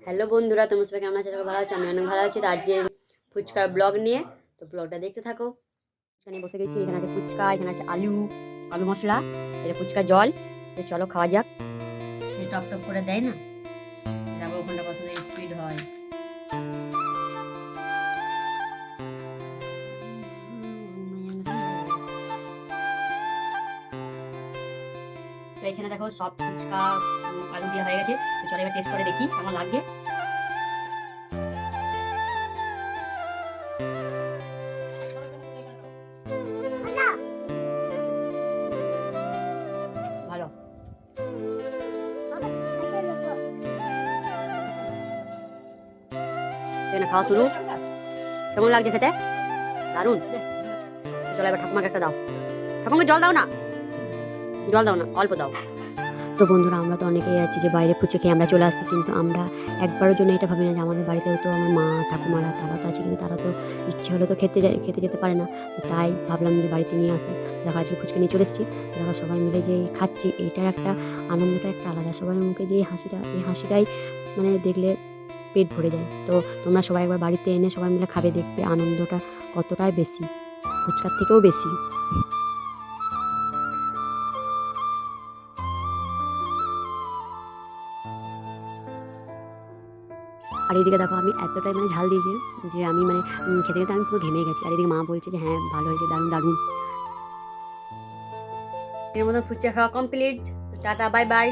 Hello বন্ধুরা, তোমরা সবাই কেমন আছো? ভালো আছো? আমি অনেক ভালো আছি। তো আজকে ফুচকার ব্লগ নিয়ে, তো ব্লগটা দেখতে থাকো। এখানে বসে গেছি, এখানে আছে ফুচকা, এখানে আছে আলু আলু মশলা, এটা ফুচকা জল। তো চলো খাওয়া যাক। টপ টপ করে দেয় না, দেখো ওখানটা কত স্পিড হয়। তো এখানে দেখো সব ফুচকা আলু দিয়ে হয়ে গেছে। তো চলো এবার টেস্ট করে দেখি কেমন লাগে। ভালো, এখানে খাওয়া শুরু। কেমন লাগছে খেতে? দারুণ। চলো এবার ঠাকুমাকে একটা দাও। ঠাকুমাকে জল দাও না, জল দাও না, অল্প দাও। তো বন্ধুরা, আমরা তো অনেকেই আছি যে বাইরে ফুচকা খেয়ে আমরা চলে আসছি, কিন্তু আমরা একবারের জন্য এটা ভাবি না যে আমাদের বাড়িতেও তো আমার মা ঠাকুমারা তারা তো আছে, কিন্তু তারা তো ইচ্ছে হলে তো খেতে যেতে পারে না। তো তাই ভাবলাম যে বাড়িতে নিয়ে আসে। দেখো আজকে ফুচকা নিয়ে চলে এসেছি। দেখো সবাই মিলে যে খাচ্ছি, এইটার একটা আনন্দটা একটা আলাদা। সবার মুখে যে এই হাসিটাই মানে দেখলে পেট ভরে যায়। তো তোমরা সবাই একবার বাড়িতে এনে সবাই মিলে খাবে, দেখবে আনন্দটা কতটাই বেশি, ফুচকার থেকেও বেশি। আর এদিকে দেখো আমি এতটাই মানে ঝাল দিয়েছি যে আমি মানে খেতে খেতে আমি পুরো ঘেমে গেছি। আর এদিকে মা বলছে যে হ্যাঁ ভালো হয়েছে, দারুণ দারুণ। এর মধ্যে ফুচকা খাওয়া কমপ্লিট। Tata, bye bye.